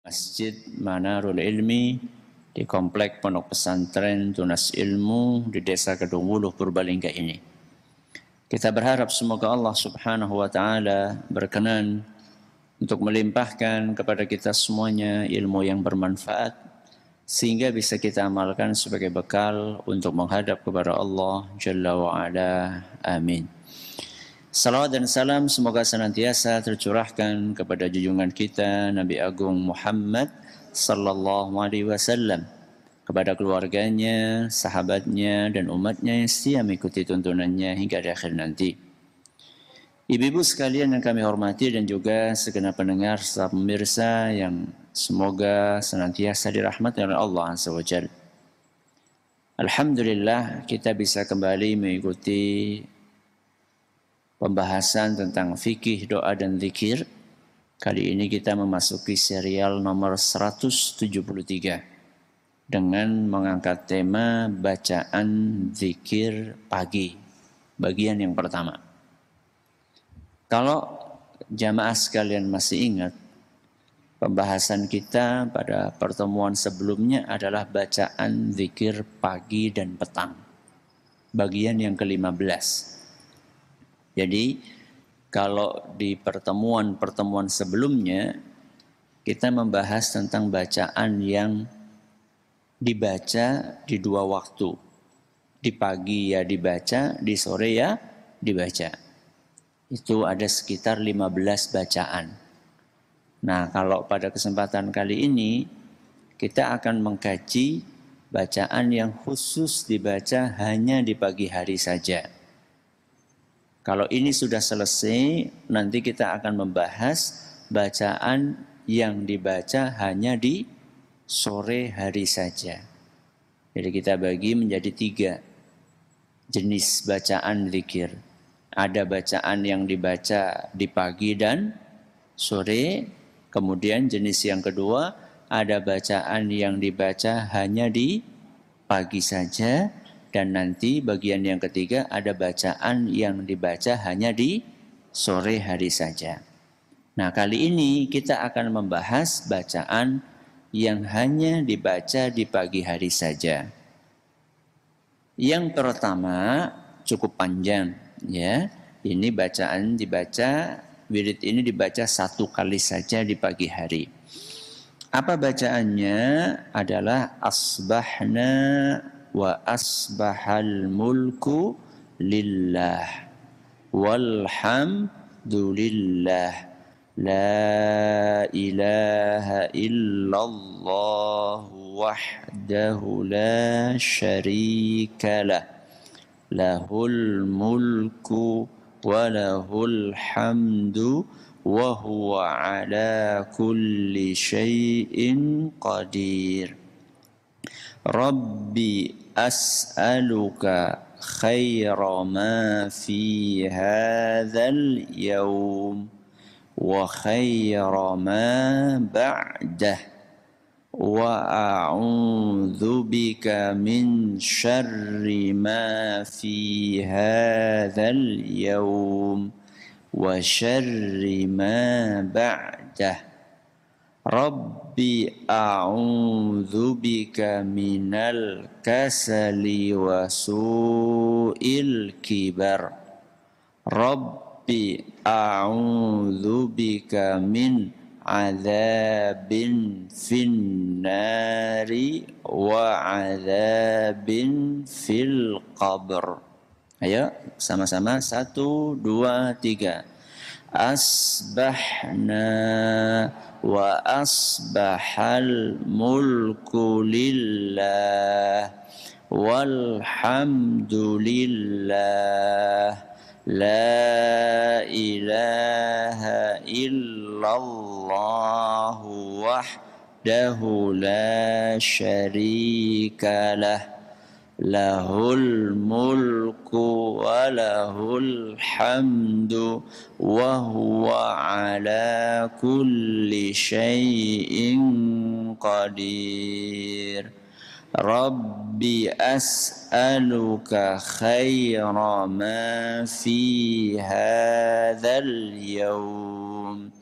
Masjid Manarul Ilmi di Komplek Pondok Pesantren Tunas Ilmu di Desa Kedungwuluh Purbalingga ini. Kita berharap semoga Allah Subhanahu wa taala berkenan untuk melimpahkan kepada kita semuanya ilmu yang bermanfaat sehingga bisa kita amalkan sebagai bekal untuk menghadap kepada Allah Jalla wa Ala. Amin. Salawat dan salam semoga senantiasa tercurahkan kepada junjungan kita Nabi Agung Muhammad sallallahu alaihi wasallam, kepada keluarganya, sahabatnya dan umatnya yang setia mengikuti tuntunannya hingga di akhir nanti. Ibu-ibu sekalian yang kami hormati dan juga segenap pendengar serta pemirsa yang semoga senantiasa dirahmati oleh Allah Azza wa Jalla. Alhamdulillah kita bisa kembali mengikuti pembahasan tentang fikih, doa dan zikir. Kali ini kita memasuki serial nomor 173 dengan mengangkat tema bacaan zikir pagi, bagian yang pertama. Kalau jamaah sekalian masih ingat, pembahasan kita pada pertemuan sebelumnya adalah bacaan zikir pagi dan petang, bagian yang ke-15. Jadi kalau di pertemuan-pertemuan sebelumnya kita membahas tentang bacaan yang dibaca di dua waktu. Di pagi ya dibaca, di sore ya dibaca. Itu ada sekitar 15 bacaan. Nah, kalau pada kesempatan kali ini kita akan mengkaji bacaan yang khusus dibaca hanya di pagi hari saja. Kalau ini sudah selesai, nanti kita akan membahas bacaan yang dibaca hanya di sore hari saja. Jadi kita bagi menjadi 3 jenis bacaan zikir. Ada bacaan yang dibaca di pagi dan sore. Kemudian jenis yang kedua, ada bacaan yang dibaca hanya di pagi saja. Dan nanti bagian yang ketiga ada bacaan yang dibaca hanya di sore hari saja. Nah, kali ini kita akan membahas bacaan yang hanya dibaca di pagi hari saja. Yang pertama cukup panjang ya. Ini bacaan dibaca, wirid ini dibaca 1 kali saja di pagi hari. Apa bacaannya? Adalah asbahna wa asbahal mulku lillah walhamdulillah la ilaha illallah wahdahu la syarikalah lahul mulku wa lahul hamdu wa huwa ala kulli syai'in qadir. Rabbi as'aluka khaira ma fi hadzal yawm wa khaira ma ba'dah wa a'udzu bika min syarri ma fi hadzal yawm wa syarri ma ba'dah. Rabbi a'udzu bika minal kasali wa su'il kibar. Rabbi a'udzu bika min adzabin finnari wa adzabin fil qabr. Ayo sama-sama 1, 2, 3. Asbahna wa asbahal mulku lillah walhamdulillah la ilaha illallah wahdahu la syarikalah lahul mulku wa lahul hamdu wa huwa ala kulli syai'in qadir. Rabbi as'aluka khaira ma fi hadzal yawm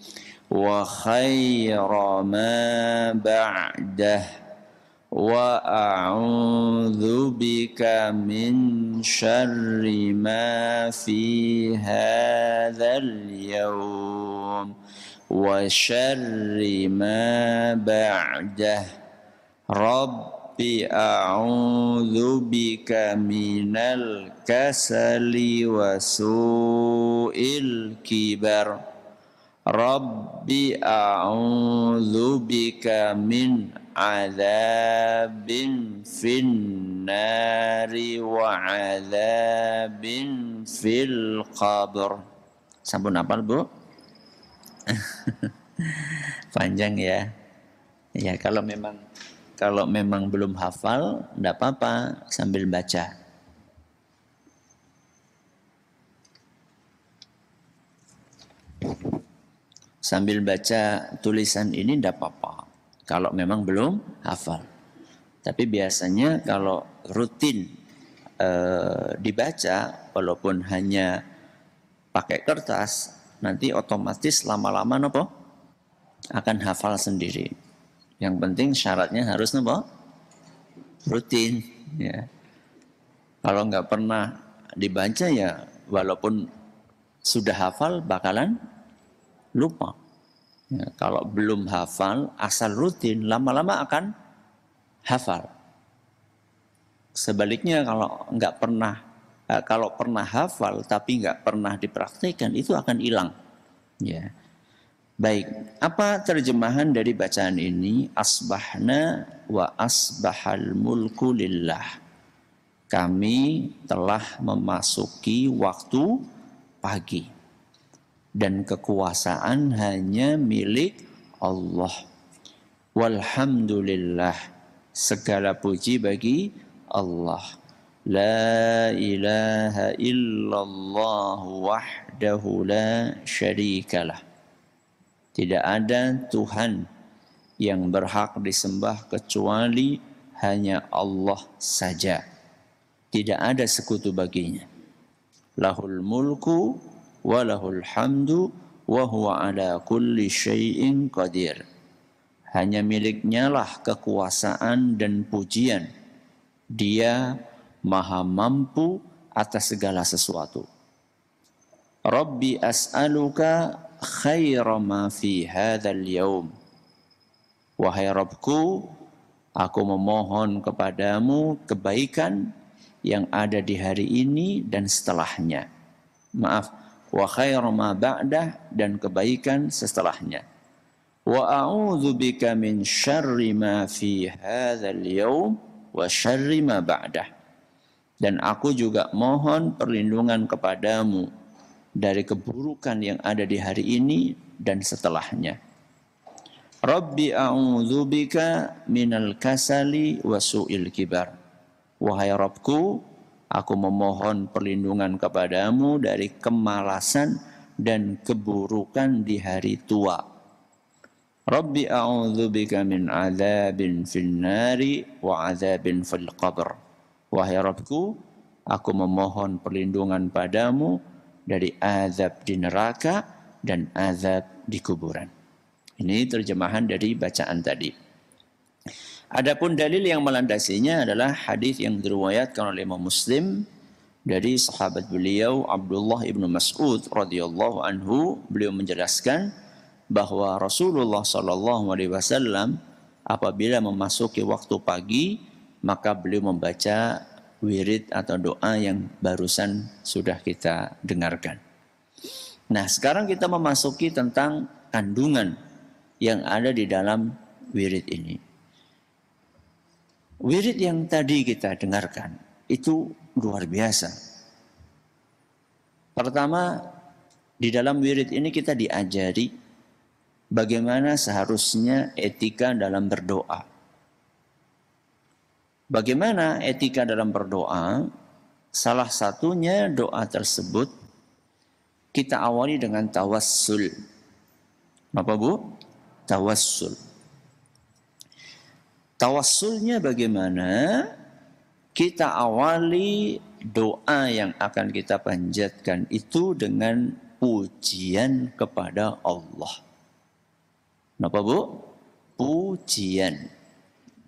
wa khaira ma ba'dah wa a'udzu bika min syarri ma fi hadzal yawm wa syarri ma ba'dah Rabbi a'udzu bika minal kasali wa su'il kibar Rabbi a'udzu bika min adzabin finnari wa adzabin fil qabr. Sampun hafal, Bu? Panjang ya. Ya, kalau memang belum hafal, enggak apa-apa, sambil baca. Sambil baca tulisan ini enggak apa-apa. Kalau memang belum hafal. Tapi biasanya kalau rutin dibaca, walaupun hanya pakai kertas, nanti otomatis lama-lama nopo akan hafal sendiri. Yang penting syaratnya harus nopo rutin. Ya. Kalau nggak pernah dibaca ya, walaupun sudah hafal bakalan lupa. Ya, kalau belum hafal, asal rutin, lama-lama akan hafal. Sebaliknya kalau pernah hafal tapi nggak pernah dipraktikkan, itu akan hilang. Ya. Baik, apa terjemahan dari bacaan ini? Asbahna wa asbahal mulku lillah. Kami telah memasuki waktu pagi. Dan kekuasaan hanya milik Allah. Walhamdulillah, segala puji bagi Allah. La ilaha illallah wahdahu la syarikalah. Tidak ada Tuhan yang berhak disembah kecuali hanya Allah saja. Tidak ada sekutu baginya. Lahul mulku walahul hamdu wa huwa ala kulli syai'in qadir. Hanya miliknya lah kekuasaan dan pujian. Dia maha mampu atas segala sesuatu. Rabbi as'aluka khaira ma fi hadzal yaum. Wahai Rabbku, aku memohon kepadamu kebaikan yang ada di hari ini dan setelahnya. Wa khairu ma ba'dah, dan kebaikan setelahnya. Wa a'udzu bika min syarri ma fi hadzal yaum wa syarri ma ba'dah. Dan aku juga mohon perlindungan kepadamu dari keburukan yang ada di hari ini dan setelahnya. Rabbi a'udzu bika minal kasali wa su'il kibar. Wahai Rabbku, aku memohon perlindungan kepadamu dari kemalasan dan keburukan di hari tua. Rabbi a'udzubika min adzabin fin nari wa adzabin fil qabr. Wahai Rabbku, aku memohon perlindungan padamu dari azab di neraka dan azab di kuburan. Ini terjemahan dari bacaan tadi. Adapun dalil yang melandasinya adalah hadis yang diriwayatkan oleh Imam Muslim dari sahabat beliau Abdullah ibnu Mas'ud radhiyallahu anhu. Beliau menjelaskan bahwa Rasulullah sallallahu alaihi wasallam apabila memasuki waktu pagi, maka beliau membaca wirid atau doa yang barusan sudah kita dengarkan. Nah, sekarang kita memasuki tentang kandungan yang ada di dalam wirid ini. Wirid yang tadi kita dengarkan itu luar biasa. Pertama, di dalam wirid ini kita diajari bagaimana seharusnya etika dalam berdoa. Bagaimana etika dalam berdoa? Salah satunya doa tersebut kita awali dengan tawassul. Apa Bu? Tawassul. Tawassulnya bagaimana? Kita awali doa yang akan kita panjatkan itu dengan pujian kepada Allah. Napa Bu? Pujian.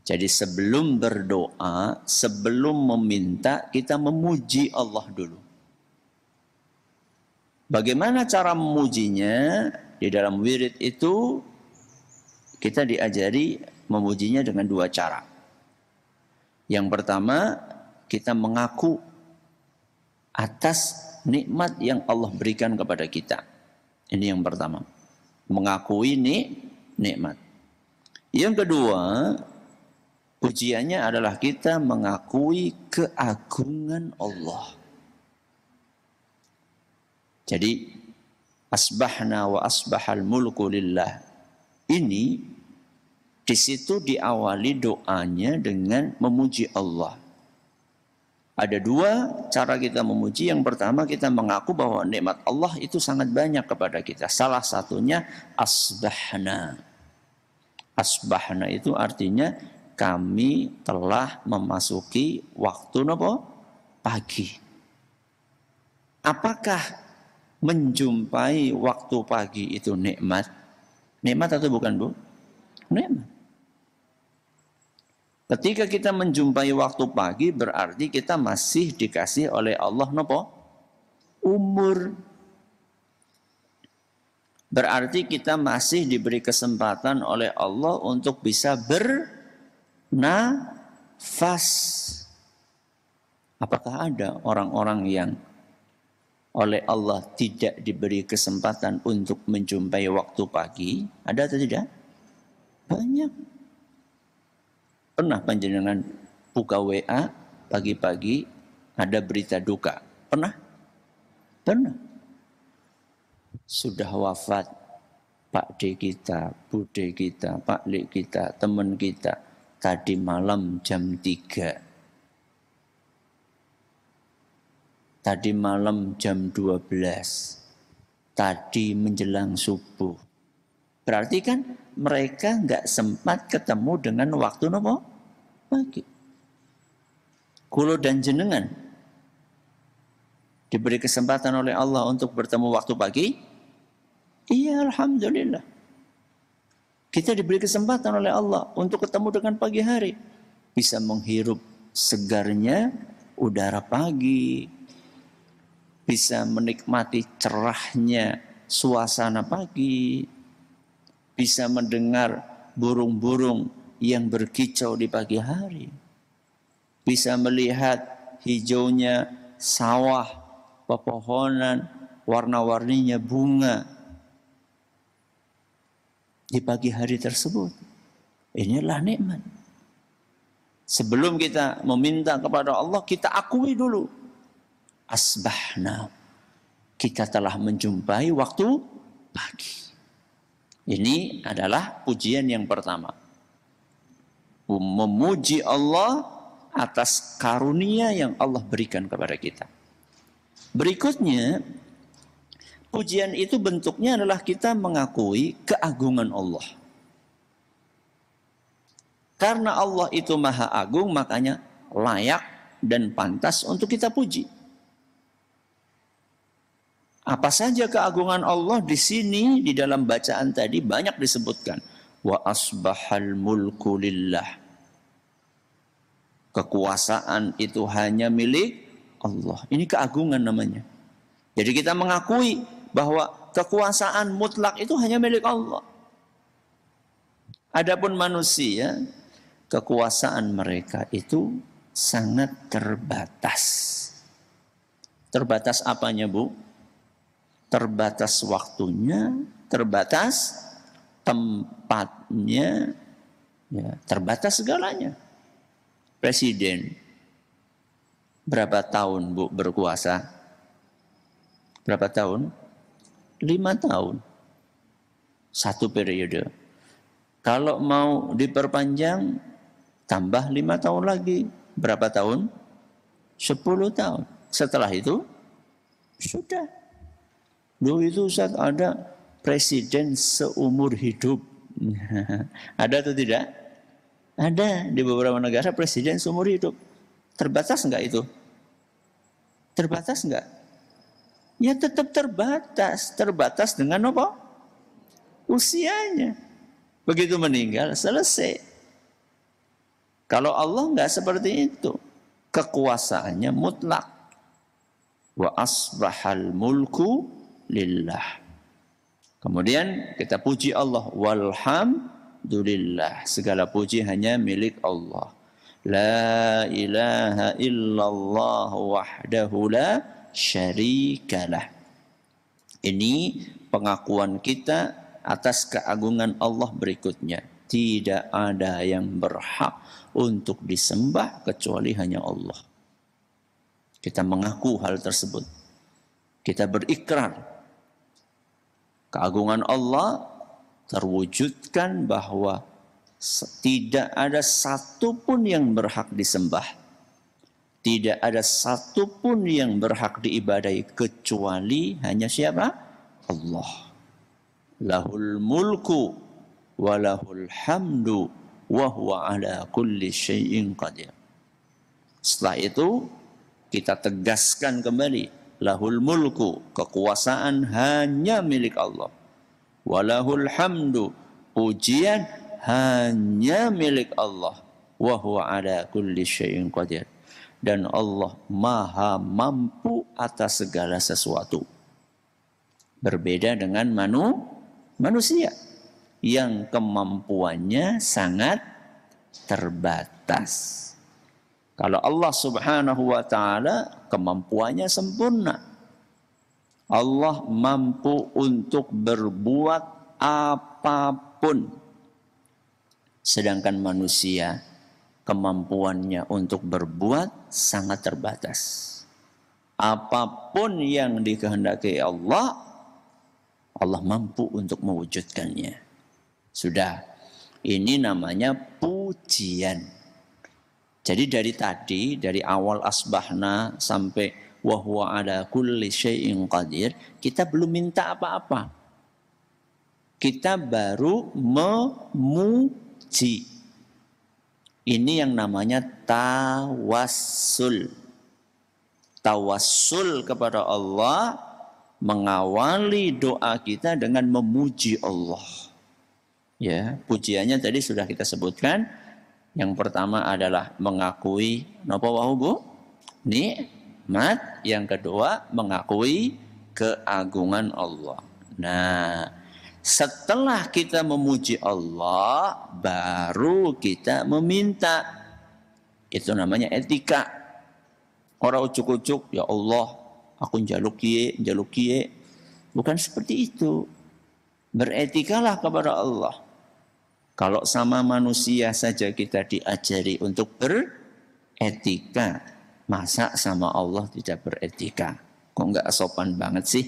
Jadi sebelum berdoa, sebelum meminta, kita memuji Allah dulu. Bagaimana cara memujinya? Di dalam wirid itu kita diajari memujinya dengan dua cara. Yang pertama, kita mengaku atas nikmat yang Allah berikan kepada kita. Ini yang pertama. Mengakui nikmat. Yang kedua, pujiannya adalah kita mengakui keagungan Allah. Jadi asbahna wa asbahal mulku lillah. Ini di situ diawali doanya dengan memuji Allah. Ada dua cara kita memuji. Yang pertama, kita mengaku bahwa nikmat Allah itu sangat banyak kepada kita. Salah satunya asbahna. Asbahna itu artinya kami telah memasuki waktu pagi. Apakah menjumpai waktu pagi itu nikmat? Nikmat atau bukan, Bu? Nikmat. Ketika kita menjumpai waktu pagi, berarti kita masih dikasih oleh Allah umur. Berarti kita masih diberi kesempatan oleh Allah untuk bisa bernafas. Apakah ada orang-orang yang oleh Allah tidak diberi kesempatan untuk menjumpai waktu pagi? Ada atau tidak? Banyak. Pernah panjenengan buka WA pagi-pagi ada berita duka? Pernah? Pernah. Sudah wafat Pak D kita, Bu D kita, Pak L kita, teman kita. Tadi malam jam 3. Tadi malam jam 12. Tadi menjelang subuh. Berarti kan mereka nggak sempat ketemu dengan waktu pagi. Kulo dan jenengan diberi kesempatan oleh Allah untuk bertemu waktu pagi. Iya, alhamdulillah. Kita diberi kesempatan oleh Allah untuk ketemu dengan pagi hari. Bisa menghirup segarnya udara pagi. Bisa menikmati cerahnya suasana pagi. Bisa mendengar burung-burung yang berkicau di pagi hari. Bisa melihat hijaunya sawah, pepohonan, warna-warninya bunga di pagi hari tersebut. Inilah nikmat. Sebelum kita meminta kepada Allah, kita akui dulu. Asbahna. Kita telah menjumpai waktu pagi. Ini adalah pujian yang pertama. Memuji Allah atas karunia yang Allah berikan kepada kita. Berikutnya, pujian itu bentuknya adalah kita mengakui keagungan Allah. Karena Allah itu maha agung, makanya layak dan pantas untuk kita puji. Apa saja keagungan Allah di sini, di dalam bacaan tadi banyak disebutkan. Wa asbahal mulku lillah. Kekuasaan itu hanya milik Allah. Ini keagungan namanya. Jadi kita mengakui bahwa kekuasaan mutlak itu hanya milik Allah. Adapun manusia, kekuasaan mereka itu sangat terbatas. Terbatas apanya, Bu? Terbatas waktunya, terbatas tempatnya, ya, terbatas segalanya. Presiden berapa tahun, Bu, berkuasa? Berapa tahun? 5 tahun. Satu periode. Kalau mau diperpanjang, tambah 5 tahun lagi. Berapa tahun? 10 tahun. Setelah itu, sudah. Dulu itu saat ada presiden seumur hidup. Ada atau tidak? Ada di beberapa negara presiden seumur hidup. Terbatas enggak itu? Terbatas enggak? Ya tetap terbatas. Terbatas dengan apa? Usianya. Begitu meninggal, selesai. Kalau Allah enggak seperti itu. Kekuasaannya mutlak. Wa asbahal mulku lillah. Kemudian kita puji Allah. Walhamdulillah. Segala puji hanya milik Allah. La ilaha illallah wahdahu la syarikalah. Ini pengakuan kita atas keagungan Allah berikutnya. Tidak ada yang berhak untuk disembah kecuali hanya Allah. Kita mengaku hal tersebut. Kita berikrar. Keagungan Allah terwujudkan bahwa tidak ada satupun yang berhak disembah. Tidak ada satupun yang berhak diibadahi kecuali hanya siapa? Allah. Lahul mulku wa lahul hamdu wa huwa ala kulli syai'in qadir. Setelah itu kita tegaskan kembali, lahul mulku, kekuasaan hanya milik Allah. Wa lahul hamdu, pujian hanya milik Allah. Wa huwa ala kulli syai'in qadir. Dan Allah maha mampu atas segala sesuatu. Berbeda dengan manusia yang kemampuannya sangat terbatas. Kalau Allah Subhanahu wa taala kemampuannya sempurna. Allah mampu untuk berbuat apapun. Sedangkan manusia kemampuannya untuk berbuat sangat terbatas. Apapun yang dikehendaki Allah, Allah mampu untuk mewujudkannya. Sudah, ini namanya pujian. Jadi dari awal asbahna sampai wa huwa ala kulli syai'in qadir, kita belum minta apa-apa. Kita baru memuji. Ini yang namanya tawassul. Tawassul kepada Allah, mengawali doa kita dengan memuji Allah. Ya, pujiannya tadi sudah kita sebutkan. Yang pertama adalah mengakui napa wau Bu? Nikmat. Yang kedua mengakui keagungan Allah. Nah, setelah kita memuji Allah, baru kita meminta. Itu namanya etika. Orang ucuk-ucuk, ya Allah, aku njaluk kiye. Bukan seperti itu. Beretikalah kepada Allah. Kalau sama manusia saja kita diajari untuk beretika, masa sama Allah tidak beretika? Kok enggak sopan banget sih?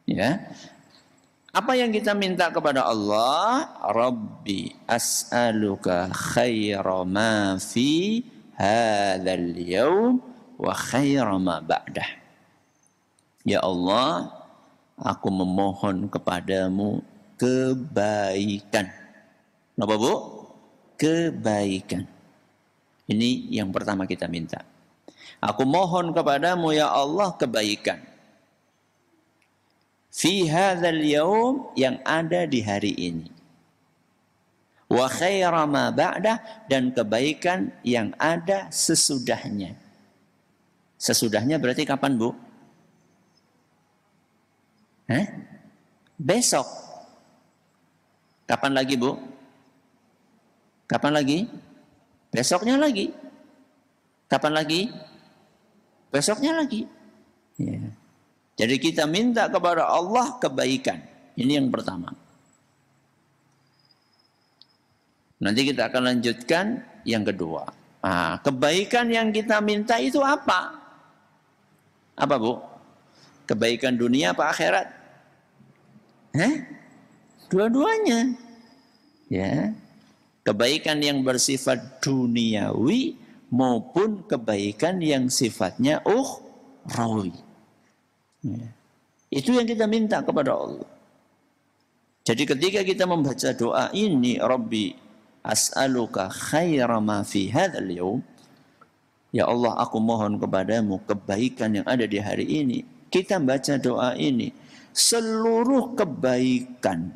Ya. Apa yang kita minta kepada Allah? Rabbi as'aluka khaira ma fi hadzal yaum wa khaira ma ba'dah. Ya Allah, aku memohon kepadamu kebaikan. Kenapa Bu? Kebaikan. Ini yang pertama kita minta. Aku mohon kepadamu ya Allah kebaikan. Fi hadzal yaum, yang ada di hari ini. Wa khaira ma ba'dah, dan kebaikan yang ada sesudahnya. Sesudahnya berarti kapan Bu? Besok. Kapan lagi Bu? Kapan lagi? Besoknya lagi. Kapan lagi? Besoknya lagi. Ya. Jadi kita minta kepada Allah kebaikan. Ini yang pertama. Nanti kita akan lanjutkan yang kedua. Nah, kebaikan yang kita minta itu apa? Apa Bu? Kebaikan dunia apa akhirat? Dua-duanya. Ya. Kebaikan yang bersifat duniawi maupun kebaikan yang sifatnya ukhrawi. Ya. Itu yang kita minta kepada Allah. Jadi ketika kita membaca doa ini, Rabbi as'aluka khaira ma fi hadzal yaum, ya Allah aku mohon kepadamu kebaikan yang ada di hari ini. Kita baca doa ini, seluruh kebaikan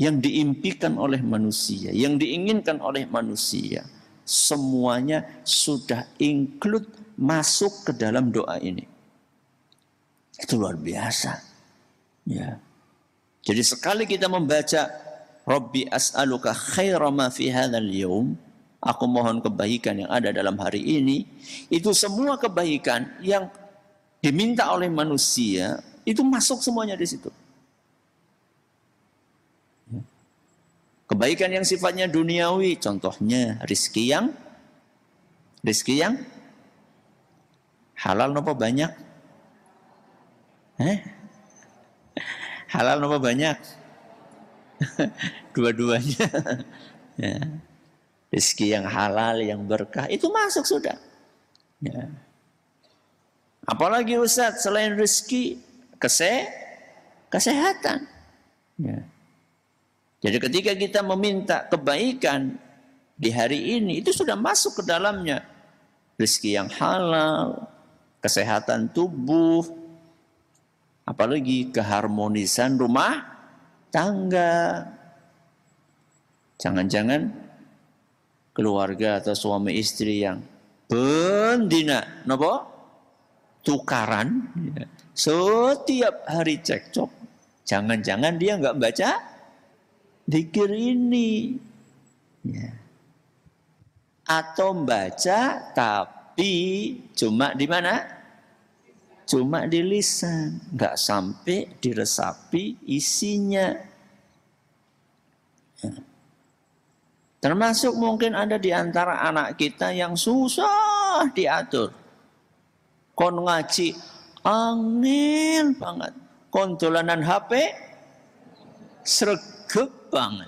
yang diimpikan oleh manusia, yang diinginkan oleh manusia, semuanya sudah include masuk ke dalam doa ini. Itu luar biasa. Ya. Jadi sekali kita membaca Rabbi as'aluka khaira ma fi hadzal yaum, aku mohon kebaikan yang ada dalam hari ini, itu semua kebaikan yang diminta oleh manusia itu masuk semuanya di situ. Kebaikan yang sifatnya duniawi, contohnya rezeki yang halal nopo banyak? Halal nopo banyak? Dua-duanya. Ya. Rezeki yang halal, yang berkah, itu masuk sudah. Ya. Apalagi Ustaz, selain rezeki, kesehatan. Ya. Jadi ketika kita meminta kebaikan di hari ini, itu sudah masuk ke dalamnya. Rezeki yang halal, kesehatan tubuh, apalagi keharmonisan rumah tangga. Jangan-jangan keluarga atau suami istri yang bendina, napa? Tukaran, ya. Setiap hari cekcok. Jangan-jangan dia nggak baca zikir ini, ya. Atau baca tapi cuma di mana? Cuma di lisan, nggak sampai diresapi isinya. Ya. Termasuk mungkin ada di antara anak kita yang susah diatur. Kon ngaji angel banget, kon dolanan HP sregep banget.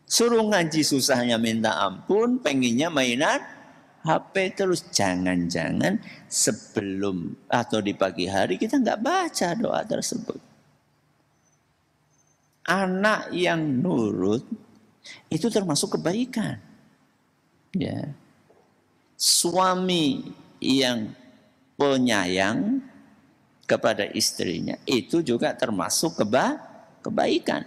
Suruh ngaji susahnya minta ampun, pengennya mainan HP terus. Jangan-jangan sebelum atau di pagi hari kita nggak baca doa tersebut. Anak yang nurut itu termasuk kebaikan. Ya. Suami yang penyayang kepada istrinya itu juga termasuk kebaikan.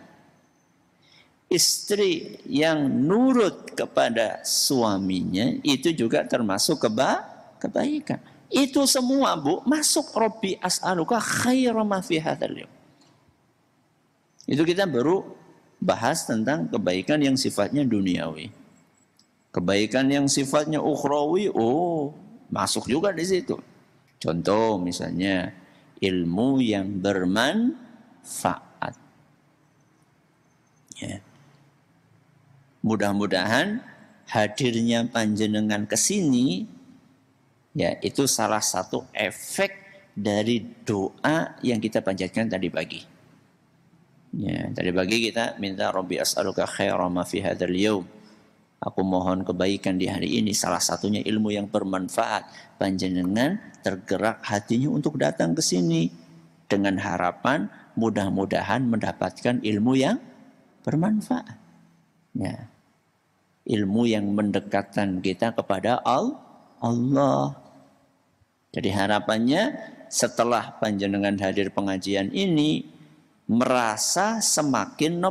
Istri yang nurut kepada suaminya itu juga termasuk kebaikan. Itu semua, Bu, masuk Rabbi as'aluka khaira ma fi hadzal yaum. Itu kita baru bahas tentang kebaikan yang sifatnya duniawi. Kebaikan yang sifatnya ukhrawi, masuk juga di situ. Contoh misalnya ilmu yang bermanfaat. Ya. Mudah-mudahan hadirnya panjenengan ke sini, ya, itu salah satu efek dari doa yang kita panjatkan tadi pagi. Ya, tadi pagi kita minta Rabbi as'aluka khaira ma fi hadzal yaum. Aku mohon kebaikan di hari ini, salah satunya ilmu yang bermanfaat. Panjenengan tergerak hatinya untuk datang ke sini dengan harapan mudah-mudahan mendapatkan ilmu yang bermanfaat. Ya. Ilmu yang mendekatkan kita kepada Allah. Jadi harapannya setelah panjenengan hadir pengajian ini merasa semakin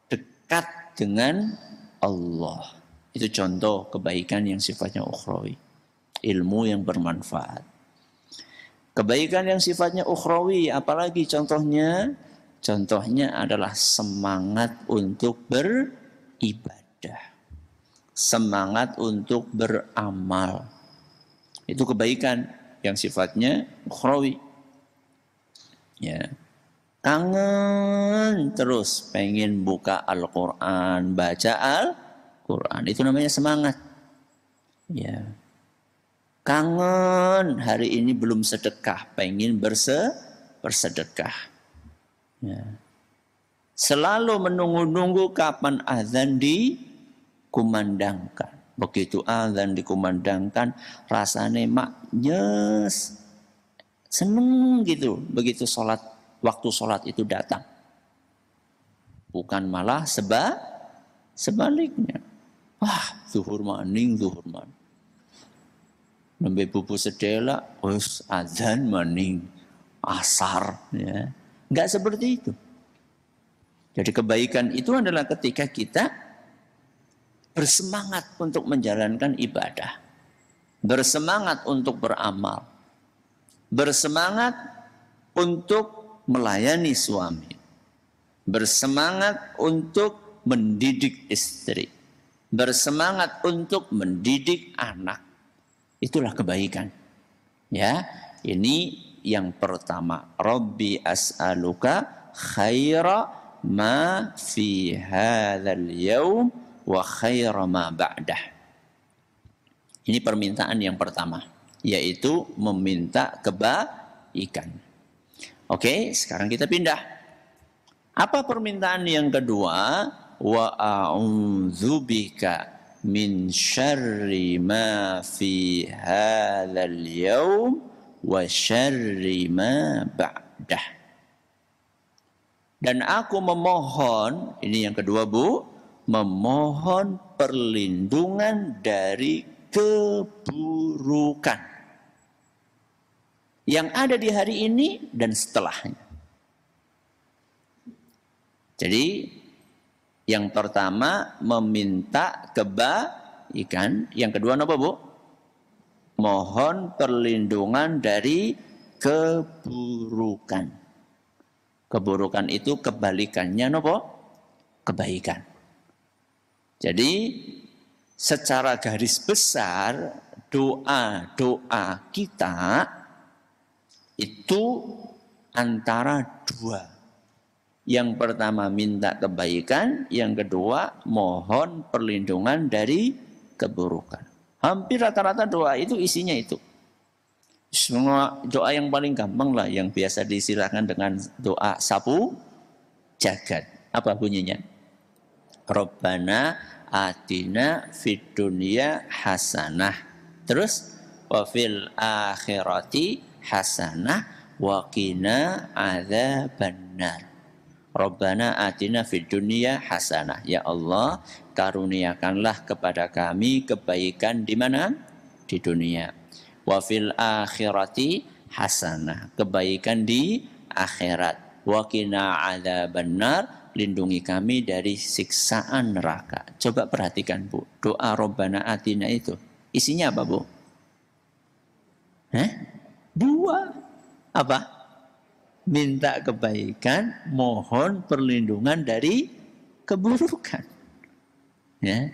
dekat dengan Allah. Itu contoh kebaikan yang sifatnya ukhrawi. Ilmu yang bermanfaat. Kebaikan yang sifatnya ukhrawi, apalagi contohnya? Contohnya adalah semangat untuk beribadah. Semangat untuk beramal. Itu kebaikan yang sifatnya ukhrawi. Ya. Kangen terus pengen buka Al-Quran, baca Al-Quran. Itu namanya semangat. Ya. Kangen hari ini belum sedekah, pengen bersedekah. Ya. Selalu menunggu-nunggu kapan azan dikumandangkan. Begitu azan dikumandangkan, rasanya maknyes, seneng gitu. Begitu waktu sholat itu datang. Bukan malah sebaliknya. Wah, zuhur maning. Nembe bubu sedela, wis azan maning, asar. Ya. Enggak seperti itu. Jadi kebaikan itu adalah ketika kita bersemangat untuk menjalankan ibadah, bersemangat untuk beramal, bersemangat untuk melayani suami, bersemangat untuk mendidik istri, bersemangat untuk mendidik anak. Itulah kebaikan. Ya, ini yang pertama. Rabbi as'aluka khaira ma fi hadzal yaum wa khaira ma ba'dah. Ini permintaan yang pertama, yaitu meminta kebaikan. Oke, sekarang kita pindah. Apa permintaan yang kedua? Wa a'udzubika min syarri ma fi hadzal yaum wa syarri ma ba'dah. Dan aku memohon, ini yang kedua Bu, memohon perlindungan dari keburukan yang ada di hari ini dan setelahnya. Jadi yang pertama meminta kebaikan, yang kedua apa Bu? Mohon perlindungan dari keburukan. Keburukan itu kebalikannya apa? Kebaikan. Jadi secara garis besar doa-doa kita itu antara dua. Yang pertama minta kebaikan, yang kedua mohon perlindungan dari keburukan. Hampir rata-rata doa itu isinya itu. Semua doa yang paling gampang lah, yang biasa disilakan dengan doa sapu jagat. Apa bunyinya? Rabbana atina fid dunya hasanah. Terus wa fil akhirati hasanah wa qina adzabannar. Rabbana atina fid dunya hasanah. Ya Allah, karuniakanlah kepada kami kebaikan di mana? Di dunia. Wa fil akhirati hasanah. Kebaikan di akhirat. Wa qina adzabannar. Lindungi kami dari siksaan neraka. Coba perhatikan Bu, doa Rabbana atina itu isinya apa Bu? Dua. Apa? Minta kebaikan, mohon perlindungan dari keburukan. Ya.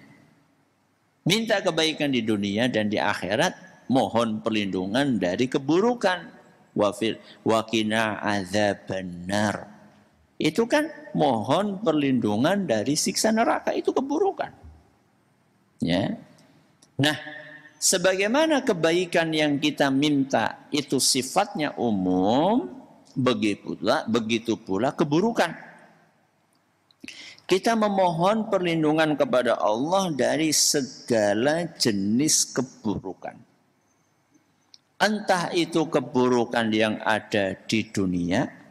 Minta kebaikan di dunia dan di akhirat, mohon perlindungan dari keburukan. Wa qina adzabannar. Itu kan mohon perlindungan dari siksa neraka, itu keburukan. Ya. Nah, sebagaimana kebaikan yang kita minta itu sifatnya umum, begitu pula keburukan. Kita memohon perlindungan kepada Allah dari segala jenis keburukan. Entah itu keburukan yang ada di dunia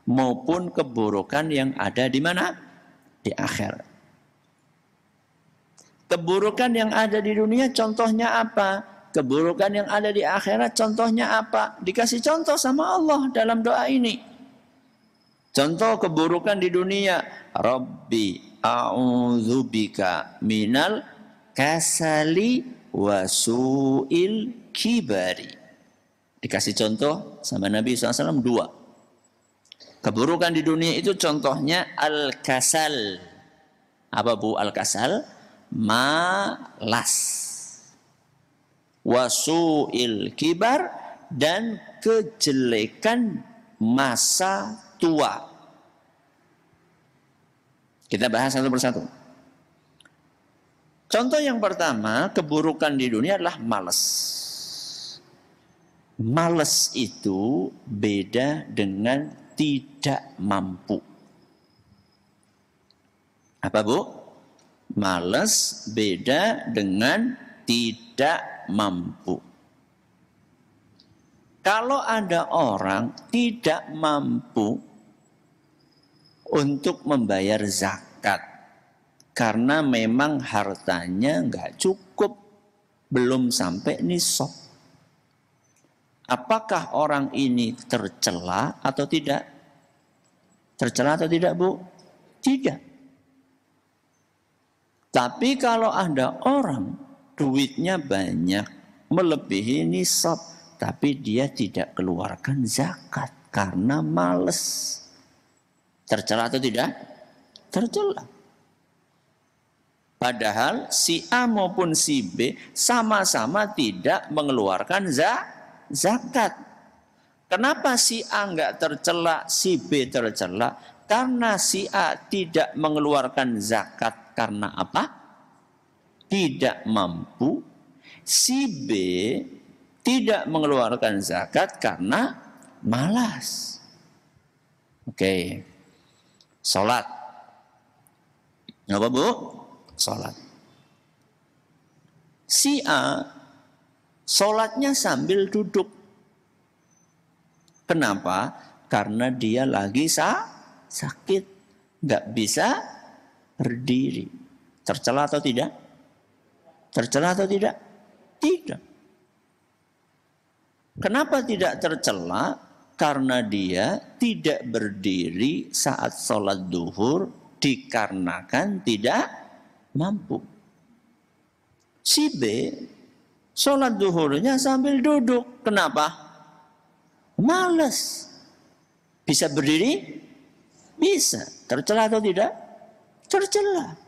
maupun keburukan yang ada di mana? Di akhirat. Keburukan yang ada di dunia contohnya apa? Keburukan yang ada di akhirat contohnya apa? Dikasih contoh sama Allah dalam doa ini. Contoh keburukan di dunia, Rabbi a'udzubika minal kasali wa su'il kibari. Dikasih contoh sama Nabi SAW dua. Keburukan di dunia itu contohnya al-kasal. Apa Bu al-kasal? Malas. Wasu'il kibar, dan kejelekan masa tua. Kita bahas satu persatu. Contoh yang pertama, keburukan di dunia adalah malas. Malas itu beda dengan tidak mampu. Apa Bu? Malas beda dengan tidak mampu. Kalau ada orang tidak mampu untuk membayar zakat karena memang hartanya nggak cukup, belum sampai nisab, apakah orang ini tercela atau tidak? Tercela atau tidak Bu? Tidak. Tapi kalau ada orang duitnya banyak, melebihi nisab, tapi dia tidak keluarkan zakat karena males. Tercela atau tidak? Tercela. Padahal si A maupun si B sama-sama tidak mengeluarkan zakat. Kenapa si A enggak tercela, si B tercela? Karena si A tidak mengeluarkan zakat karena apa? Tidak mampu. Si B tidak mengeluarkan zakat karena malas. Oke. Salat. Apa Bu? Salat. Si A salatnya sambil duduk. Kenapa? Karena dia lagi sakit. Nggak bisa berdiri. Tercela atau tidak? Tercela atau tidak? Tidak. Kenapa tidak tercela? Karena dia tidak berdiri saat sholat duhur dikarenakan tidak mampu. Si B sholat duhurnya sambil duduk. Kenapa? Malas. Bisa berdiri? Bisa. Tercela atau tidak? Tercela.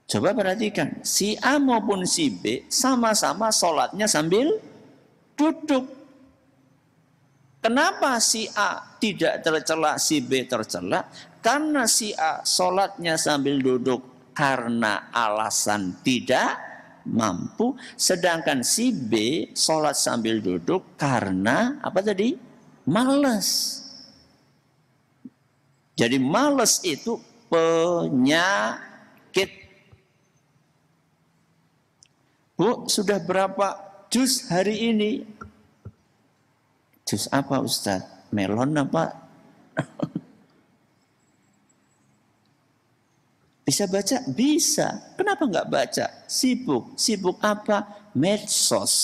Coba perhatikan, si A maupun si B sama-sama sholatnya sambil duduk. Kenapa si A tidak tercela, si B tercela? Karena si A sholatnya sambil duduk karena alasan tidak mampu. Sedangkan si B sholat sambil duduk karena apa tadi? Malas. Jadi malas itu penyakit. Bu, sudah berapa juz hari ini? Juz apa Ustaz? Melon apa? Bisa baca? Bisa. Kenapa nggak baca? Sibuk. Sibuk apa? Medsos.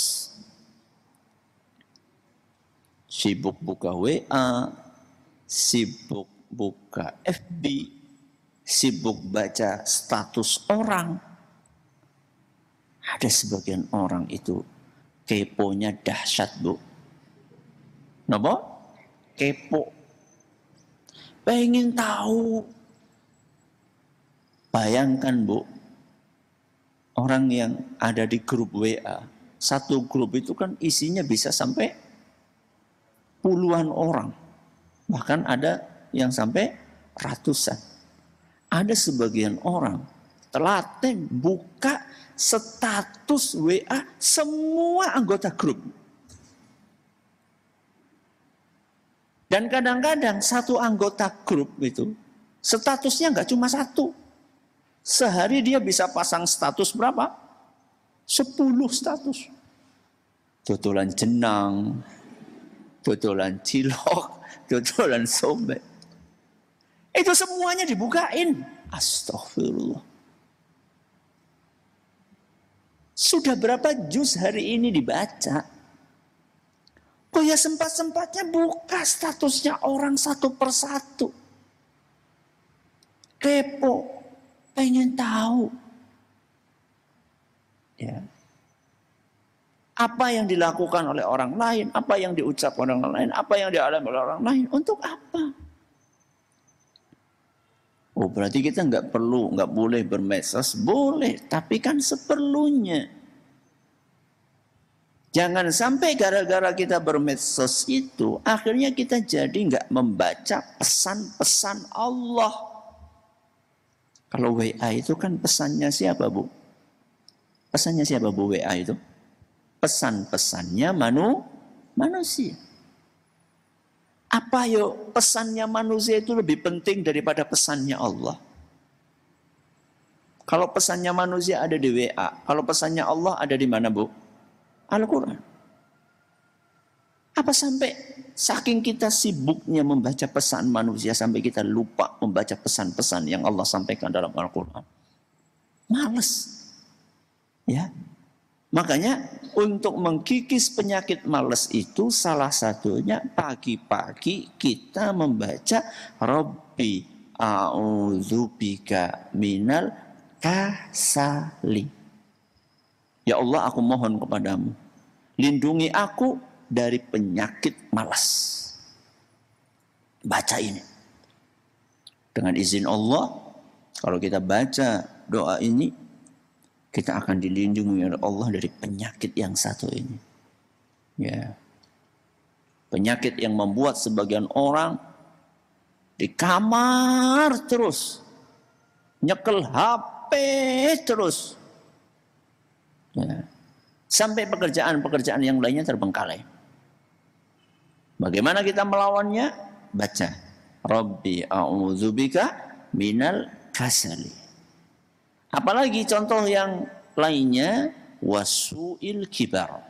Sibuk buka WA. Sibuk buka FB. Sibuk baca status orang. Ada sebagian orang itu keponya dahsyat, Bu. Kenapa? Kepo. Pengen tahu. Bayangkan, Bu. Orang yang ada di grup WA. Satu grup itu kan isinya bisa sampai puluhan orang. Bahkan ada yang sampai ratusan. Ada sebagian orang telaten buka status WA semua anggota grup. Dan kadang-kadang satu anggota grup itu statusnya nggak cuma satu. Sehari dia bisa pasang status berapa? 10 status. Tutulan jenang, tutulan cilok, tutulan sobek. Itu semuanya dibukain. Astagfirullah. Sudah berapa juz hari ini dibaca? Oh ya sempat-sempatnya buka statusnya orang satu persatu. Kepo, pengen tahu. Ya. Apa yang dilakukan oleh orang lain, apa yang diucapkan oleh orang lain, apa yang dialami oleh orang lain, untuk apa? Oh berarti kita nggak boleh bermedsos, boleh, tapi kan seperlunya. Jangan sampai gara-gara kita bermedsos itu, akhirnya kita jadi nggak membaca pesan-pesan Allah. Kalau WA itu kan pesannya siapa, Bu? Pesannya siapa, Bu, WA itu? Pesan-pesannya manusia. Apa yuk pesannya manusia itu lebih penting daripada pesannya Allah? Kalau pesannya manusia ada di WA, kalau pesannya Allah ada di mana, Bu? Al-Quran. Apa sampai saking kita sibuknya membaca pesan manusia sampai kita lupa membaca pesan-pesan yang Allah sampaikan dalam Al-Quran? Males. Ya. Makanya untuk mengkikis penyakit malas itu salah satunya pagi-pagi kita membaca Rabbi a'udzubika minal kasali. Ya Allah, aku mohon kepadamu, lindungi aku dari penyakit malas. Baca ini. Dengan izin Allah, kalau kita baca doa ini, kita akan dilindungi oleh Allah dari penyakit yang satu ini. Ya. Penyakit yang membuat sebagian orang di kamar terus, nyekel HP terus. Ya. Sampai pekerjaan-pekerjaan yang lainnya terbengkalai. Bagaimana kita melawannya? Baca. Rabbi a'udzubika minal kasali. Apalagi contoh yang lainnya, wasu'il kibar.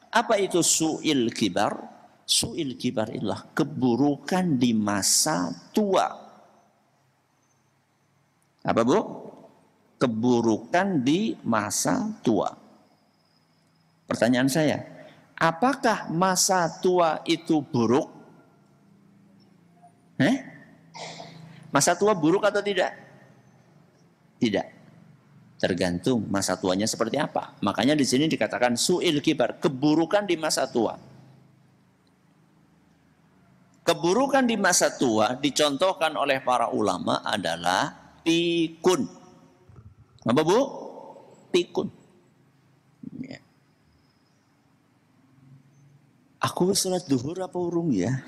Apa itu su'il kibar? Su'il kibar adalah keburukan di masa tua. Apa Bu? Keburukan di masa tua. Pertanyaan saya, apakah masa tua itu buruk? Masa tua buruk atau tidak? Tidak. Tergantung masa tuanya seperti apa. Makanya di sini dikatakan su'il kibar, keburukan di masa tua. Keburukan di masa tua dicontohkan oleh para ulama adalah pikun. Apa Bu? Pikun. Ya. Aku sholat duhur apa urung ya?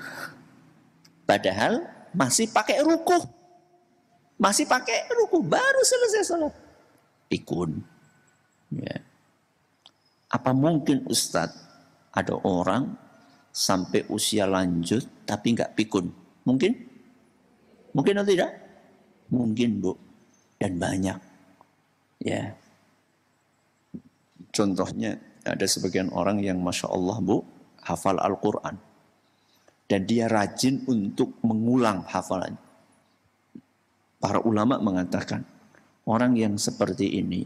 Padahal masih pakai rukuh. Masih pakai ruku, baru selesai sholat. Pikun. Ya. Apa mungkin Ustadz ada orang sampai usia lanjut tapi nggak pikun? Mungkin? Mungkin atau tidak? Mungkin Bu. Dan banyak. Ya. Contohnya ada sebagian orang yang Masya Allah Bu, hafal Al-Quran. Dan dia rajin untuk mengulang hafalannya. Para ulama mengatakan, orang yang seperti ini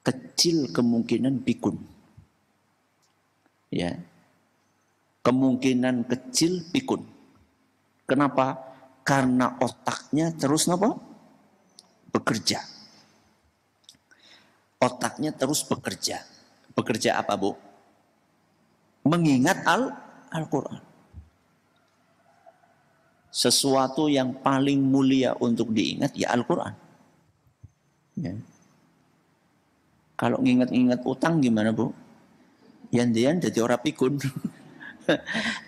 kecil kemungkinan pikun. Ya. Kemungkinan kecil pikun. Kenapa? Karena otaknya terus apa? Bekerja. Otaknya terus bekerja. Bekerja apa, Bu? Mengingat Al-Quran. Sesuatu yang paling mulia untuk diingat ya Al-Quran. Ya. Kalau nginget-nginget utang gimana Bu? Yandian jadi orang pikun.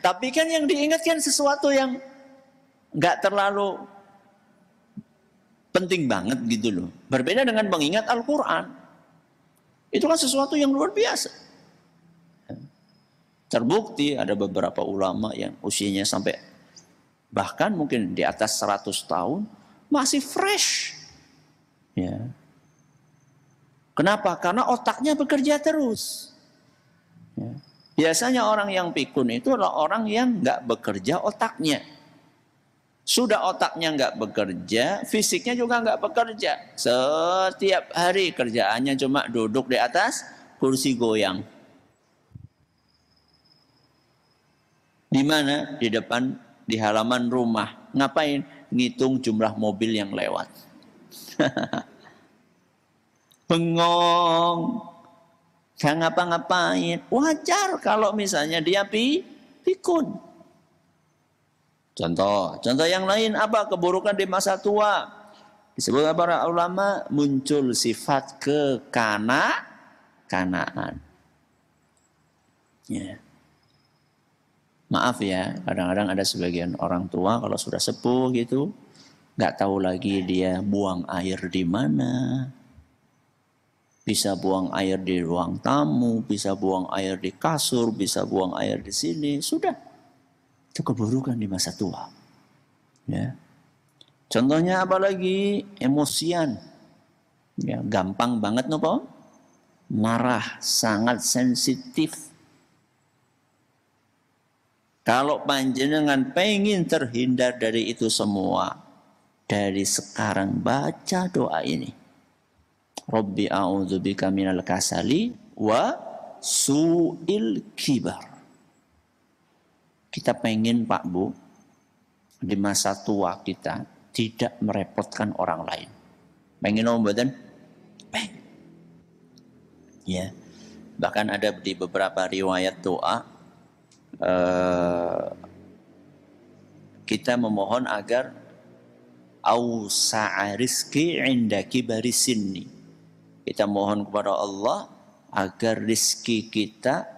Tapi kan yang diingat kan sesuatu yang nggak terlalu penting banget gitu loh. Berbeda dengan mengingat Al-Quran. Itu kan sesuatu yang luar biasa. Terbukti ada beberapa ulama yang usianya sampai bahkan mungkin di atas 100 tahun masih fresh. Ya. Kenapa? Karena otaknya bekerja terus. Ya. Biasanya orang yang pikun itu adalah orang yang nggak bekerja otaknya. Sudah otaknya nggak bekerja, fisiknya juga nggak bekerja. Setiap hari kerjaannya cuma duduk di atas kursi goyang. Di mana? Di depan, di halaman rumah. Ngapain? Ngitung jumlah mobil yang lewat. Bengong. Gak ngapa-ngapain. Wajar kalau misalnya dia pikun. Contoh yang lain apa? Keburukan di masa tua. Disebut para ulama muncul sifat kekanaan. Ya. Maaf ya, kadang-kadang ada sebagian orang tua kalau sudah sepuh gitu, nggak tahu lagi dia buang air di mana. Bisa buang air di ruang tamu, bisa buang air di kasur, bisa buang air di sini, sudah. Itu keburukan di masa tua. Ya. Contohnya apa lagi? Emosian. Ya, gampang banget nopo? Marah, sangat sensitif. Kalau panjenengan pengen terhindar dari itu semua, dari sekarang baca doa ini. Rabbi a'udzubika minal kasali wa su'il kibar. Kita pengen Pak Bu, di masa tua kita tidak merepotkan orang lain. Pengen mboten? Pengen. Ya. Bahkan ada di beberapa riwayat doa kita memohon agar ausa'a rizki inda kibari sinni. Kita mohon kepada Allah agar rizki kita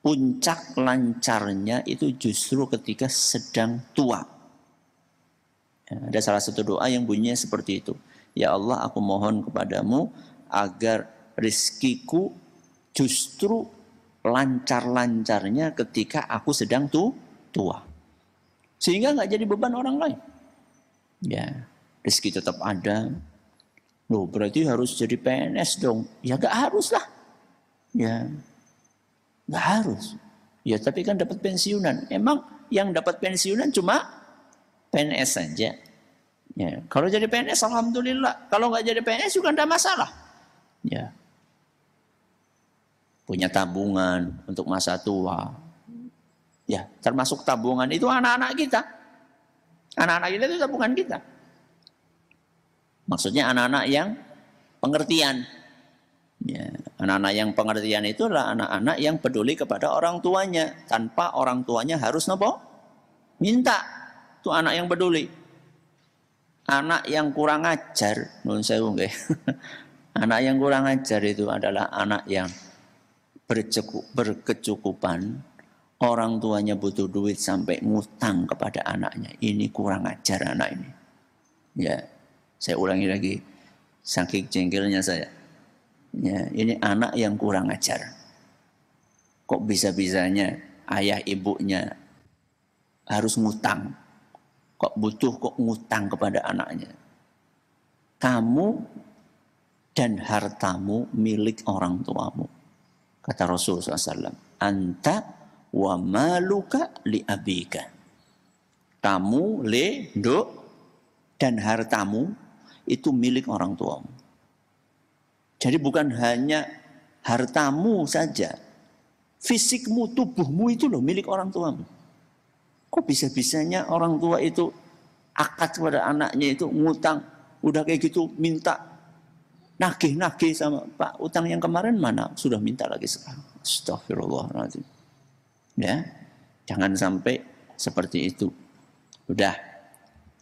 puncak lancarnya itu justru ketika sedang tua. Ya, ada salah satu doa yang bunyinya seperti itu. Ya Allah, aku mohon kepadamu agar rizkiku justru lancar-lancarnya ketika aku sedang tua. Sehingga nggak jadi beban orang lain. Ya, rezeki tetap ada. Loh, berarti harus jadi PNS dong. Ya nggak harus lah. Ya, nggak harus. Ya tapi kan dapat pensiunan. Emang yang dapat pensiunan cuma PNS saja. Ya, kalau jadi PNS alhamdulillah. Kalau nggak jadi PNS juga tidak masalah. Ya, punya tabungan untuk masa tua. Ya, termasuk tabungan itu anak-anak kita. Anak-anak kita itu tabungan kita. Maksudnya anak-anak yang pengertian. Ya, anak-anak yang pengertian itulah anak-anak yang peduli kepada orang tuanya tanpa orang tuanya harus nopo minta. Itu anak yang peduli. Anak yang kurang ajar, nun sewu nggih. Anak yang kurang ajar itu adalah anak yang berkecukupan, orang tuanya butuh duit sampai ngutang kepada anaknya. Ini kurang ajar anak ini. Ya, saya ulangi lagi, saking jengkelnya saya. Ya, ini anak yang kurang ajar. Kok bisa-bisanya ayah ibunya harus ngutang? Kok butuh kok ngutang kepada anaknya? Kamu dan hartamu milik orang tuamu. Kata Rasulullah SAW, anta wa maluka li abika. Kamu, le, do, dan hartamu itu milik orang tuamu. Jadi bukan hanya hartamu saja. Fisikmu, tubuhmu itu loh milik orang tuamu. Kok bisa-bisanya orang tua itu akad kepada anaknya itu ngutang. Udah kayak gitu minta nagih-nagih sama Pak, utang yang kemarin mana? Sudah minta lagi sekarang. Astagfirullahaladzim. Ya, jangan sampai seperti itu. Udah.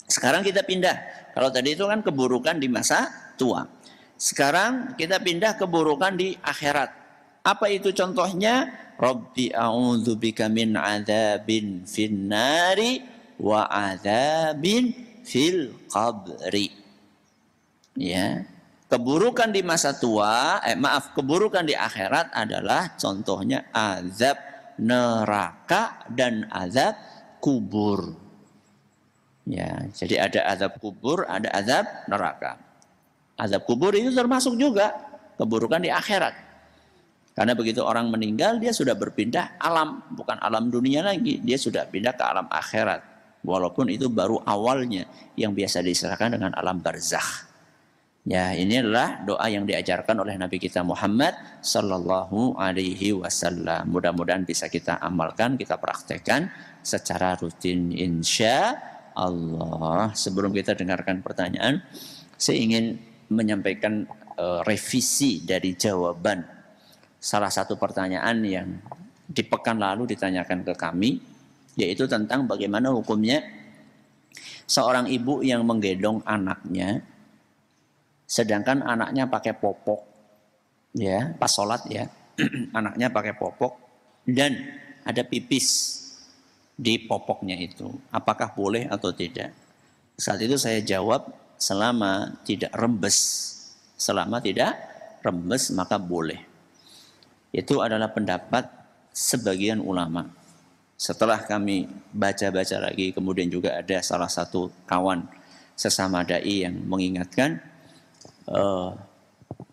Sekarang kita pindah. Kalau tadi itu kan keburukan di masa tua. Sekarang kita pindah keburukan di akhirat. Apa itu contohnya? Rabbi a'udzubika min adzabin finnari wa adzabin fil qabri. Ya. Keburukan di masa tua, keburukan di akhirat adalah contohnya azab neraka dan azab kubur. Ya, jadi ada azab kubur, ada azab neraka. Azab kubur itu termasuk juga keburukan di akhirat. Karena begitu orang meninggal, dia sudah berpindah alam, bukan alam dunia lagi, dia sudah pindah ke alam akhirat. Walaupun itu baru awalnya yang biasa diserahkan dengan alam barzakh. Ya, ini adalah doa yang diajarkan oleh Nabi kita Muhammad sallallahu alaihi wasallam. Mudah-mudahan bisa kita amalkan, kita praktekkan secara rutin insya Allah. Sebelum kita dengarkan pertanyaan, saya ingin menyampaikan revisi dari jawaban salah satu pertanyaan yang di pekan lalu ditanyakan ke kami, yaitu tentang bagaimana hukumnya seorang ibu yang menggendong anaknya sedangkan anaknya pakai popok, ya pas sholat ya, anaknya pakai popok dan ada pipis di popoknya itu, apakah boleh atau tidak? Saat itu saya jawab selama tidak rembes maka boleh. Itu adalah pendapat sebagian ulama. Setelah kami baca-baca lagi, kemudian juga ada salah satu kawan sesama dai yang mengingatkan,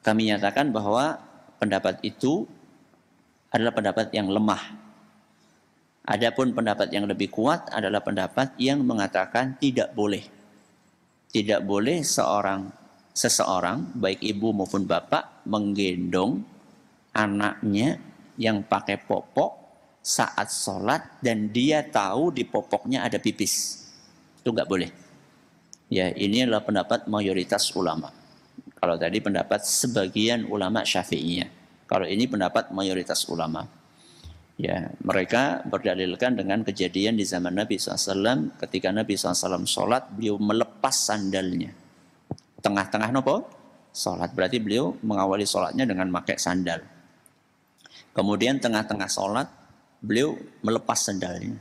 kami nyatakan bahwa pendapat itu adalah pendapat yang lemah. Adapun pendapat yang lebih kuat adalah pendapat yang mengatakan tidak boleh. Tidak boleh seorang seseorang, baik ibu maupun bapak, menggendong anaknya yang pakai popok saat sholat dan dia tahu di popoknya ada pipis. Itu nggak boleh. Ya, ini adalah pendapat mayoritas ulama. Kalau tadi pendapat sebagian ulama Syafi'iyah. Kalau ini pendapat mayoritas ulama. Ya, mereka berdalilkan dengan kejadian di zaman Nabi SAW ketika Nabi SAW sholat, beliau melepas sandalnya. Tengah-tengah nopo? Sholat. Berarti beliau mengawali sholatnya dengan pakai sandal. Kemudian tengah-tengah sholat, beliau melepas sandalnya.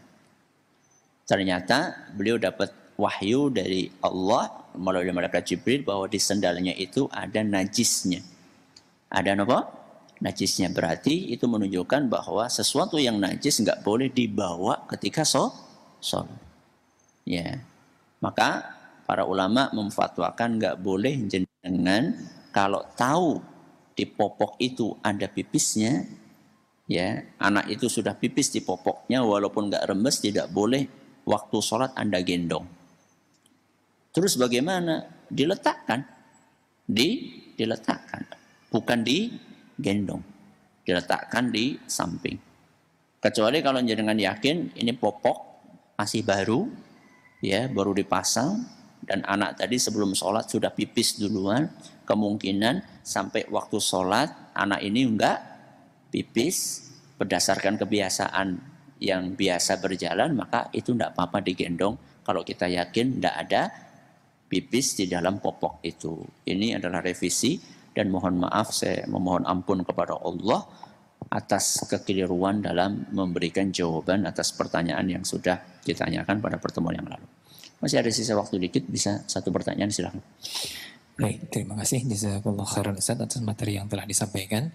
Ternyata beliau dapat wahyu dari Allah melalui malaikat Jibril bahwa di sandalnya itu ada najisnya. Ada nopo? Najisnya. Berarti itu menunjukkan bahwa sesuatu yang najis nggak boleh dibawa ketika sholat. Ya, maka para ulama memfatwakan nggak boleh jenengan kalau tahu di popok itu ada pipisnya, ya anak itu sudah pipis di popoknya walaupun nggak rembes, tidak boleh waktu sholat Anda gendong. Terus bagaimana? Diletakkan, diletakkan, bukan digendong, diletakkan di samping. Kecuali kalau jenengan yakin ini popok masih baru, ya baru dipasang dan anak tadi sebelum sholat sudah pipis duluan, kemungkinan sampai waktu sholat anak ini enggak pipis berdasarkan kebiasaan yang biasa berjalan, maka itu enggak apa-apa digendong kalau kita yakin enggak ada pipis di dalam popok itu. Ini adalah revisi dan mohon maaf, saya memohon ampun kepada Allah atas kekeliruan dalam memberikan jawaban atas pertanyaan yang sudah ditanyakan pada pertemuan yang lalu. Masih ada sisa waktu dikit, bisa satu pertanyaan silakan. Baik, terima kasih Jazakallah khairan Ustaz atas materi yang telah disampaikan.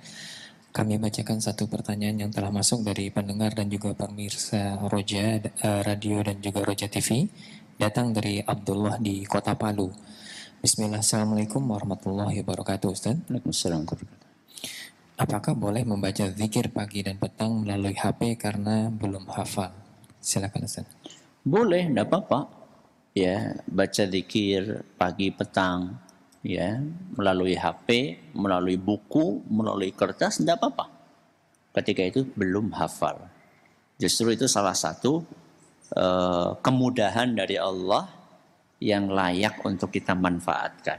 Kami bacakan satu pertanyaan yang telah masuk dari pendengar dan juga pemirsa Roja Radio dan juga Roja TV. Datang dari Abdullah di Kota Palu. Bismillah, Assalamualaikum warahmatullahi wabarakatuh Ustaz. Waalaikumsalam. Apakah boleh membaca zikir pagi dan petang melalui HP karena belum hafal? Silakan Ustaz. Boleh, tidak apa-apa. Ya, baca zikir pagi petang, ya melalui HP, melalui buku, melalui kertas, tidak apa-apa. Ketika itu belum hafal. Justru itu salah satu kemudahan dari Allah yang layak untuk kita manfaatkan.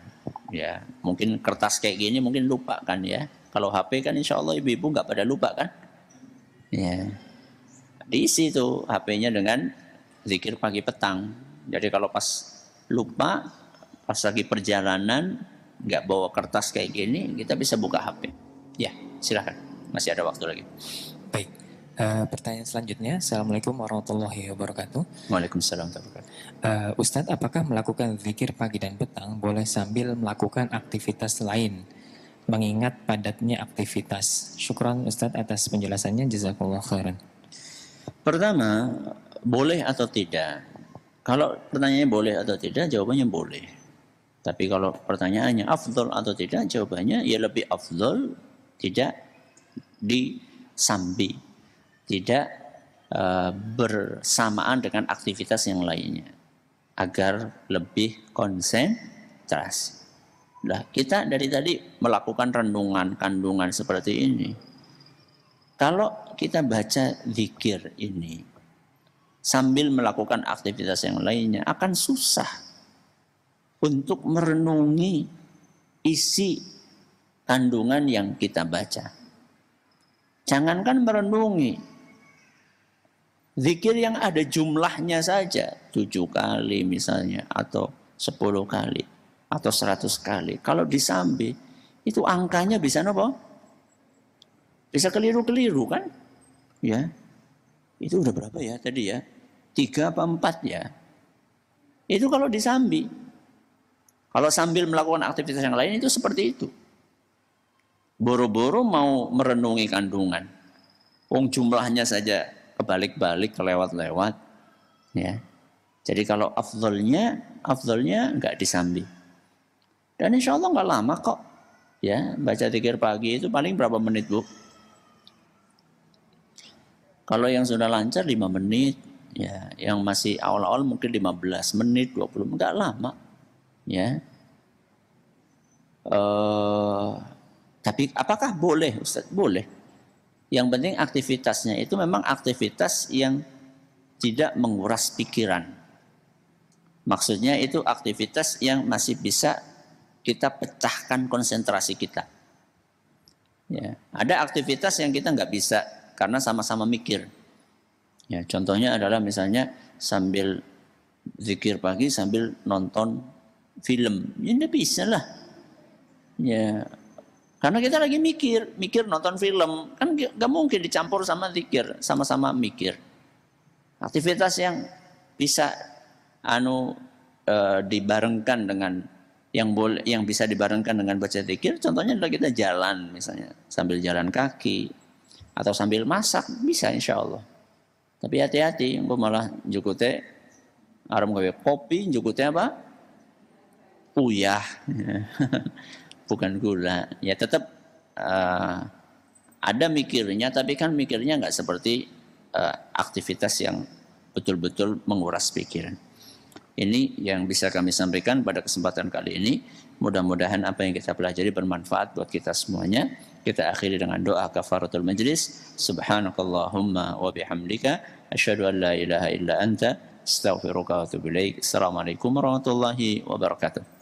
Ya, mungkin kertas kayak gini mungkin lupa kan ya. Kalau HP kan insya Allah ibu-ibu nggak pada lupa kan. Ya, diisi tuh HP-nya dengan zikir pagi petang. Jadi kalau pas lupa, pas lagi perjalanan nggak bawa kertas kayak gini, kita bisa buka HP. Ya, silakan. Masih ada waktu lagi. Baik. Pertanyaan selanjutnya, Assalamualaikum warahmatullahi wabarakatuh. Waalaikumsalam warahmatullahi wabarakatuh. Ustadz, apakah melakukan zikir pagi dan petang boleh sambil melakukan aktivitas lain, mengingat padatnya aktivitas? Syukran Ustadz atas penjelasannya, jazakallah khairan. Pertama, boleh atau tidak? Kalau pertanyaannya boleh atau tidak, jawabannya boleh. Tapi kalau pertanyaannya afdol atau tidak, jawabannya ya lebih afdol tidak disambi, tidak bersamaan dengan aktivitas yang lainnya, agar lebih konsentrasi. Nah, kita dari tadi melakukan renungan kandungan seperti ini. Kalau kita baca zikir ini sambil melakukan aktivitas yang lainnya, akan susah untuk merenungi isi kandungan yang kita baca. Jangankan merenungi, zikir yang ada jumlahnya saja 7 kali misalnya, atau 10 kali, atau 100 kali. Kalau disambi, itu angkanya bisa apa? Bisa keliru-keliru kan? Ya, itu udah berapa ya tadi ya? 3 apa 4 ya? Itu kalau disambi. Kalau sambil melakukan aktivitas yang lain itu seperti itu. Boro-boro mau merenungi kandungan. Jumlahnya saja kebalik-balik, kelewat-lewat. Ya. Jadi kalau afdolnya nggak disambi. Dan insya Allah nggak lama kok. Ya, baca zikir pagi itu paling berapa menit, Bu? Kalau yang sudah lancar 5 menit, ya, yang masih awal-awal mungkin 15 menit, 20 menit, enggak lama. Ya. Tapi apakah boleh, Ustaz? Boleh. Yang penting aktivitasnya itu memang aktivitas yang tidak menguras pikiran. Maksudnya itu aktivitas yang masih bisa kita pecahkan konsentrasi kita. Ya, ada aktivitas yang kita nggak bisa karena sama-sama mikir. Ya, contohnya adalah misalnya sambil zikir pagi sambil nonton film. Ya nggak bisa lah. Ya, karena kita lagi mikir nonton film, kan nggak mungkin dicampur sama zikir, sama-sama mikir. Aktivitas yang bisa dibarengkan dengan yang bisa dibarengkan dengan baca zikir, contohnya adalah kita jalan misalnya, sambil jalan kaki atau sambil masak bisa insya Allah. Tapi hati-hati, engko malah jukute arep gawe kopi, jukute apa? Uyah. Bukan gula. Ya tetap ada mikirnya, tapi kan mikirnya nggak seperti aktivitas yang betul-betul menguras pikiran. Ini yang bisa kami sampaikan pada kesempatan kali ini. Mudah-mudahan apa yang kita pelajari bermanfaat buat kita semuanya. Kita akhiri dengan doa kafaratul majlis. Subhanakallahumma wa bihamdika asyhadu an la ilaha illa anta astaghfiruka wa atubu ilaik. Assalamualaikum warahmatullahi wabarakatuh.